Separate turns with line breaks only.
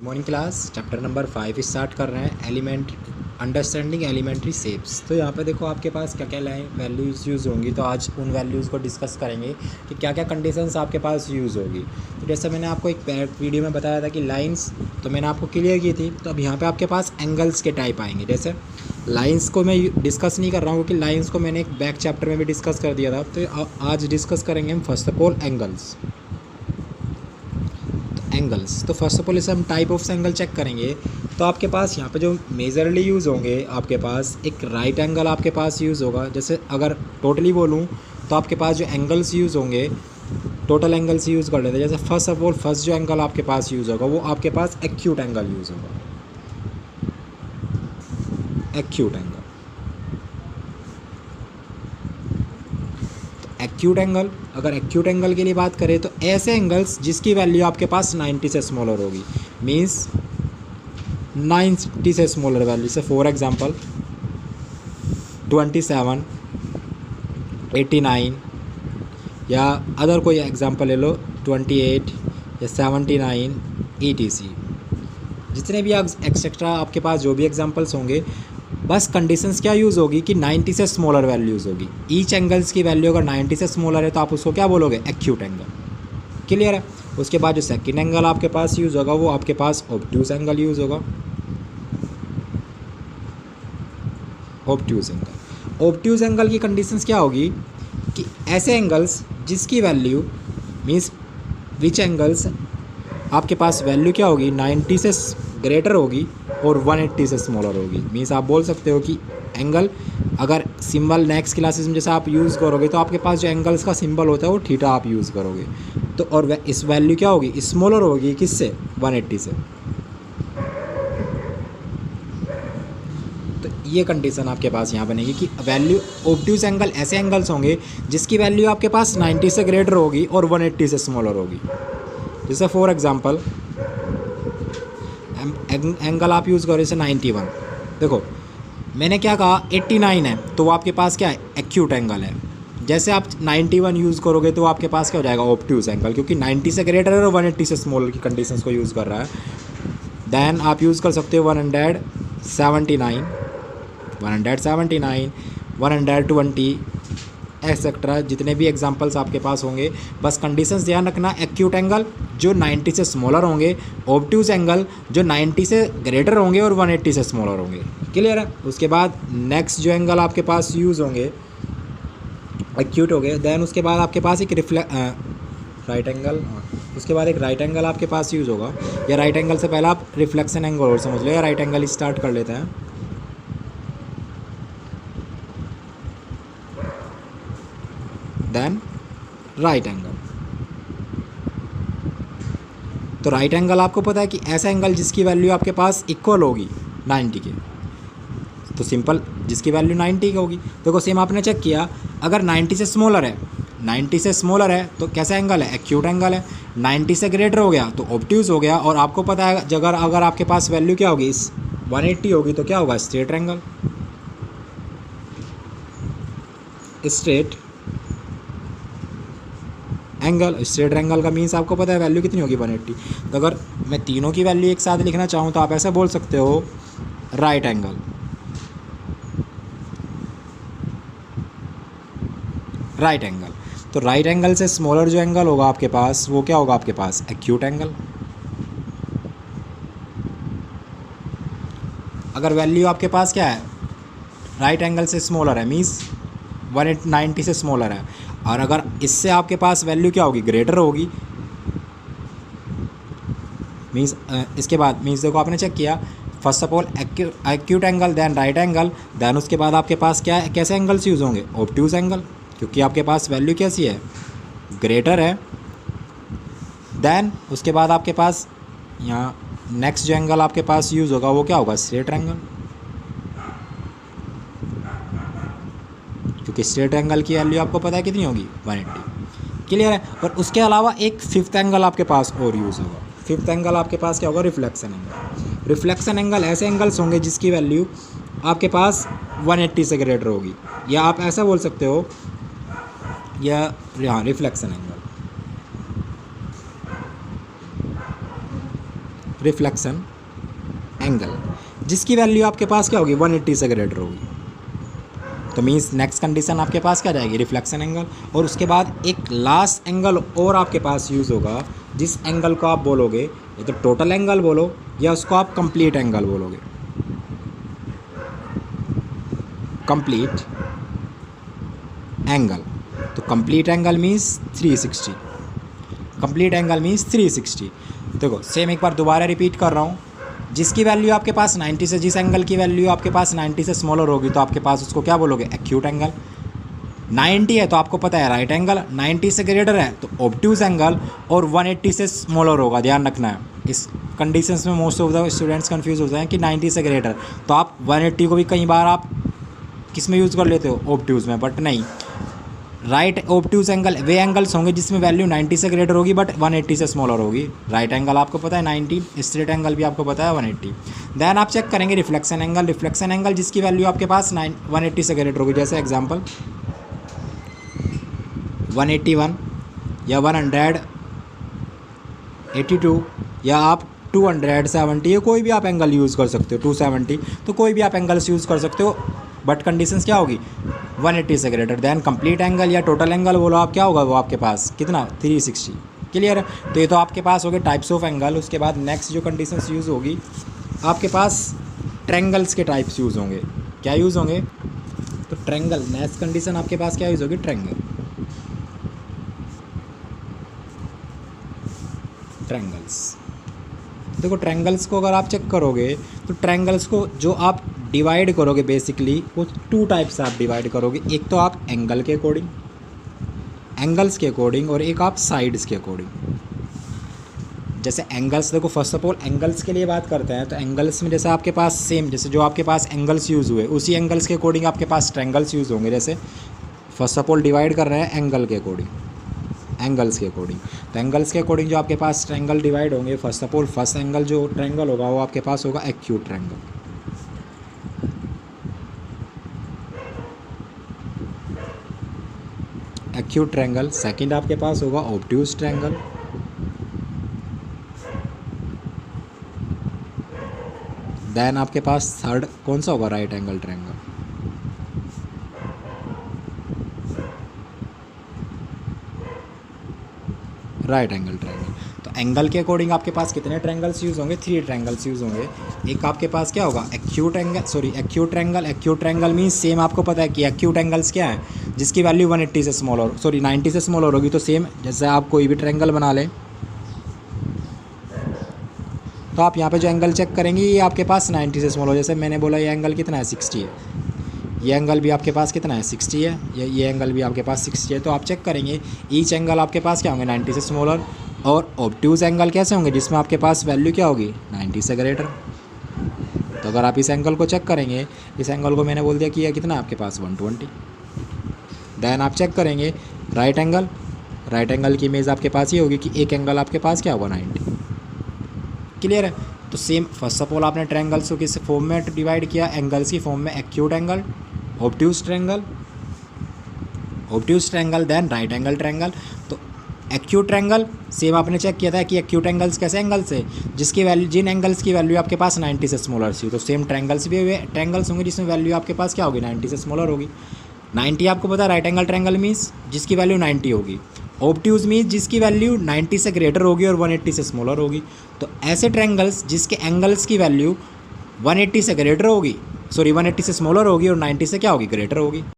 Morning class chapter number 5 start कर रहे हैं अंडरस्टैंडिंग एलिमेंट्री शेप्स। तो यहाँ पे देखो आपके पास क्या क्या वैल्यूज़ यूज़ होंगी। तो आज उन वैल्यूज़ को डिस्कस करेंगे कि क्या क्या कंडीशंस आपके पास यूज़ होगी। तो जैसे मैंने आपको एक वीडियो में बताया था कि लाइंस, तो मैंने आपको क्लियर की थी। तो अब यहाँ पे आपके पास एंगल्स के टाइप आएंगे। जैसे लाइंस को मैं डिस्कस नहीं कर रहा हूँ क्योंकि लाइंस को मैंने एक बैक चैप्टर में भी डिस्कस कर दिया था। तो आज डिस्कस करेंगे हम फर्स्ट ऑफ ऑल एंगल्स। तो फर्स्ट ऑफ ऑल इसे हम टाइप ऑफ एंगल चेक करेंगे। तो आपके पास यहाँ पे जो मेजरली यूज़ होंगे, आपके पास एक राइट एंगल आपके पास यूज़ होगा। जैसे अगर टोटली बोलूँ तो आपके पास जो एंगल्स यूज़ होंगे, टोटल एंगल्स यूज़ कर लेते हैं। जैसे फर्स्ट ऑफ ऑल फर्स्ट जो एंगल आपके पास यूज़ होगा वो आपके पास एक्यूट एंगल यूज़ होगा। एक्यूट एंगल, एक्यूट एंगल, अगर एक्यूट एंगल के लिए बात करें तो ऐसे एंगल्स जिसकी वैल्यू आपके पास 90 से स्मॉलर होगी। मींस 90 से स्मॉलर वैल्यू से फॉर एग्जांपल 27, 89 या अदर कोई एग्जांपल ले लो 28 या 79 ETC। जितने भी एक्सेट्रा आपके पास जो भी एग्जांपल्स होंगे, बस कंडीशंस क्या यूज़ होगी कि 90 से स्मॉलर वैल्यूज़ होगी। ईच एंगल्स की वैल्यू अगर 90 से स्मॉलर है तो आप उसको क्या बोलोगे, एक्यूट एंगल। क्लियर है। उसके बाद जो सेकंड एंगल आपके पास यूज़ होगा वो आपके पास ऑब्ट्यूज एंगल यूज़ होगा। ऑब्ट्यूज एंगल, ऑब्ट्यूज एंगल की कंडीशंस क्या होगी कि ऐसे एंगल्स जिसकी वैल्यू मीन्स विच एंगल्स आपके पास वैल्यू क्या होगी 90 से ग्रेटर होगी और 180 से स्मॉलर होगी। मीन्स आप बोल सकते हो कि एंगल, अगर सिंबल नेक्स्ट क्लासेस में जैसे आप यूज़ करोगे तो आपके पास जो एंगल्स का सिंबल होता है वो थीटा आप यूज़ करोगे। तो और इस वैल्यू क्या होगी, स्मॉलर होगी किससे, 180 से। तो ये कंडीशन आपके पास यहाँ बनेगी कि वैल्यू ऑब्ट्यूज एंगल ऐसे एंगल्स होंगे जिसकी वैल्यू आपके पास 90 से ग्रेटर होगी और 180 से स्मॉलर होगी। जैसे फॉर एग्जांपल एंगल आप यूज़ करो जैसे 91। देखो मैंने क्या कहा 89 है तो वो आपके पास क्या है, एक्यूट एंगल है। जैसे आप 91 यूज़ करोगे तो आपके पास क्या हो जाएगा, ऑब्ट्यूज एंगल, क्योंकि 90 से ग्रेटर है और 180 से स्मॉलर की कंडीशंस को यूज़ कर रहा है। देन आप यूज़ कर सकते हो 179, 120 एक्सेट्रा, जितने भी एग्जांपल्स आपके पास होंगे। बस कंडीशंस ध्यान रखना, एक्यूट एंगल जो 90 से स्मॉलर होंगे, ऑब्ट्यूज एंगल जो 90 से ग्रेटर होंगे और 180 से स्मॉलर होंगे। क्लियर है। उसके बाद नेक्स्ट जो एंगल आपके पास यूज़ होंगे एक्यूट हो गए। देन उसके बाद आपके पास एक राइट एंगल, उसके बाद एक राइट एंगल आपके पास यूज़ होगा। या राइट एंगल से पहले आप रिफ्लेक्शन एंगल और समझ लो, या राइट एंगल स्टार्ट कर लेते हैं। देन राइट एंगल, तो राइट एंगल आपको पता है कि ऐसा एंगल जिसकी वैल्यू आपके पास इक्वल होगी 90 के। तो सिंपल, जिसकी वैल्यू 90 की होगी। देखो सेम आपने चेक किया, अगर 90 से स्मॉलर है, 90 से स्मॉलर है तो कैसा एंगल है, एक्यूट एंगल है। 90 से ग्रेटर हो गया तो ऑब्ट्यूज हो गया। और आपको पता है अगर आपके पास वैल्यू क्या होगी, इस 180 होगी तो क्या होगा, straight angle. Straight angle, straight angle का मीन्स आपको पता है वैल्यू कितनी होगी, 180। तो अगर मैं तीनों की वैल्यू एक साथ लिखना चाहूँ तो आप ऐसे बोल सकते हो, राइट एंगल, राइट एंगल। तो राइट एंगल से स्मॉलर जो एंगल होगा आपके पास वो क्या होगा, आपके पास एक्यूट एंगल। अगर वैल्यू आपके पास क्या है, राइट एंगल से स्मॉलर है, मीन्स 190 से स्मॉलर है, और अगर इससे आपके पास वैल्यू क्या होगी, ग्रेटर होगी, मीन्स इसके बाद मीन्स देखो आपने चेक किया, first of all acute angle, then right angle, then उसके बाद आपके पास क्या है, कैसे एंगल्स यूज़ होंगे, ऑब्ट्यूज एंगल, क्योंकि आपके पास वैल्यू कैसी है, ग्रेटर है। देन उसके बाद आपके पास यहाँ नेक्स्ट जो एंगल आपके पास यूज़ होगा वो क्या होगा, स्ट्रेट एंगल, क्योंकि स्ट्रेट एंगल की वैल्यू आपको पता है कितनी होगी, 180। क्लियर है। और उसके अलावा एक फिफ्थ एंगल आपके पास और यूज़ होगा। फिफ्थ एंगल आपके पास क्या होगा, रिफ्लेक्शन एंगल। रिफ्लेक्शन एंगल ऐसे एंगल्स होंगे जिसकी वैल्यू आपके पास 180 से ग्रेटर होगी, या आप ऐसा बोल सकते हो, या हाँ रिफ्लेक्शन एंगल। रिफ्लेक्शन एंगल, जिसकी वैल्यू आपके पास क्या होगी 180 से ग्रेटर होगी। तो मीन्स नेक्स्ट कंडीशन आपके पास क्या जाएगी रिफ्लेक्शन एंगल। और उसके बाद एक लास्ट एंगल और आपके पास यूज़ होगा, जिस एंगल को आप बोलोगे या तो टोटल एंगल बोलो या उसको आप कंप्लीट एंगल बोलोगे। कंप्लीट एंगल, तो complete angle means 360, complete angle means 360। देखो सेम एक बार दोबारा रिपीट कर रहा हूँ, जिसकी वैल्यू आपके पास 90 से, जिस एंगल की वैल्यू आपके पास 90 से स्मॉलर होगी तो आपके पास उसको क्या बोलोगे एक्यूट एंगल। 90 है तो आपको पता है राइट एंगल, 90 से ग्रेटर है तो ऑब्ट्यूज एंगल, और 180 से स्मॉलर होगा, ध्यान रखना है। इस कंडीशंस में most of the students confuse हो जाए कि 90 से ग्रेटर, तो आप 180 को भी कई बार आप किस में यूज़ कर लेते हो ऑब्ट्यूज में, बट नहीं, राइट ऑब्ट्यूज एंगल वे एंगल्स होंगे जिसमें वैल्यू 90 से ग्रेटर होगी बट 180 से स्मॉलर होगी। राइट एंगल आपको पता है 90, स्ट्रेट एंगल भी आपको पता है 180। देन आप चेक करेंगे रिफ्लेक्शन एंगल, रिफ्लेक्शन एंगल जिसकी वैल्यू आपके पास 180 से ग्रेटर होगी। जैसे एग्जांपल 181 या 182 या आप 270, ये कोई भी आप एंगल यूज़ कर सकते हो, 270, तो कोई भी आप एंगल्स यूज़ कर सकते हो, बट कंडीशंस क्या होगी 180 से ग्रेटर। देन कंप्लीट एंगल या टोटल एंगल बोलो आप, क्या होगा वो आपके पास कितना 360। क्लियर है। तो ये तो आपके पास हो गए टाइप्स ऑफ एंगल। उसके बाद नेक्स्ट जो कंडीशंस यूज़ होगी आपके पास ट्रायंगल्स के टाइप्स यूज़ होंगे। क्या यूज़ होंगे, तो ट्रायंगल, नेक्स्ट कंडीशन आपके पास क्या यूज़ होगी ट्रायंगल। ट्रायंगल्स, देखो ट्रायंगल्स को अगर आप चेक करोगे तो ट्रायंगल्स को जो आप डिवाइड करोगे बेसिकली वो 2 टाइप्स आप डिवाइड करोगे। एक तो आप एंगल के अकॉर्डिंग, एंगल्स के अकॉर्डिंग, और एक आप साइड्स के अकॉर्डिंग। जैसे एंगल्स, देखो फर्स्ट ऑफ ऑल एंगल्स के लिए बात करते हैं तो एंगल्स में जैसे आपके पास सेम, जैसे जो आपके पास एंगल्स यूज़ हुए उसी एंगल्स के अकॉर्डिंग आपके पास ट्रायंगल्स यूज़ होंगे। जैसे फर्स्ट ऑफ ऑल डिवाइड कर रहे हैं एंगल के अकॉर्डिंग, एंगल्स के अकॉर्डिंग, तो एंगल्स के अकॉर्डिंग जो आपके पास ट्रायंगल डिवाइड होंगे, first of all first angle जो ट्रायंगल होगा वो आपके पास होगा acute triangle. Acute triangle. Second आपके पास होगा ऑब्ट्यूज ट्रायंगल। देन आपके पास थर्ड कौन सा होगा right angle triangle. Right angle triangle. तो एंगल के अकॉर्डिंग आपके पास कितने ट्रायंगल्स यूज़ होंगे, 3 ट्रायंगल्स यूज़ होंगे। एक आपके पास क्या होगा acute angle, sorry acute triangle. Acute triangle means same आपको पता है कि एक्यूट एंगल्स क्या है, जिसकी वैल्यू 180 से स्मॉलर, सॉरी 90 से स्मॉलर होगी। तो सेम जैसे आप कोई भी ट्रायंगल बना लें तो आप यहाँ पे जो एंगल चेक करेंगे ये आपके पास 90 से स्मॉलर, जैसे मैंने बोला ये एंगल कितना है 60 है, ये एंगल भी आपके पास कितना है 60 है, ये एंगल भी आपके पास 60 है। तो आप चेक करेंगे ईच एंगल आपके पास क्या होंगे 90 से स्मॉलर। और ऑब्ट्यूज एंगल कैसे होंगे, जिसमें आपके पास वैल्यू क्या होगी 90 से ग्रेटर। तो अगर आप इस एंगल को चेक करेंगे, इस एंगल को मैंने बोल दिया कि ये कितना आपके पास 120। देन आप चेक करेंगे राइट एंगल, राइट एंगल की इमेज आपके पास ये होगी कि एक एंगल आपके पास क्या होगा 90। क्लियर है। तो सेम फर्स्ट ऑफ ऑल आपने ट्रायंगल्स को किस फॉर्म में डिवाइड किया, एंगल्स की फॉर्म में, acute angle, obtuse triangle, obtuse triangle, then right angle triangle. तो एक्यूट ट्रायंगल सेम आपने चेक किया था कि एक्यूट एंगल्स कैसे एंगल्स है जिसकी वैल्यू, जिन एंगल्स की वैल्यू आपके पास 90 से स्मॉलर थी। तो सेम ट्रायंगल्स भी हुए, ट्रायंगल्स होंगे जिसमें वैल्यू आपके पास क्या होगी 90 से स्मॉलर होगी। 90 आपको पता है राइट एंगल ट्रायंगल मीन्स जिसकी वैल्यू 90 होगी, ऑब्ट्यूज मीन्स जिसकी वैल्यू 90 से ग्रेटर होगी और 180 से स्मॉलर होगी। तो ऐसे ट्रायंगल्स जिसके एंगल्स की वैल्यू 180 से ग्रेटर होगी, सॉरी 180 से स्मॉलर होगी और 90 से क्या होगी ग्रेटर होगी।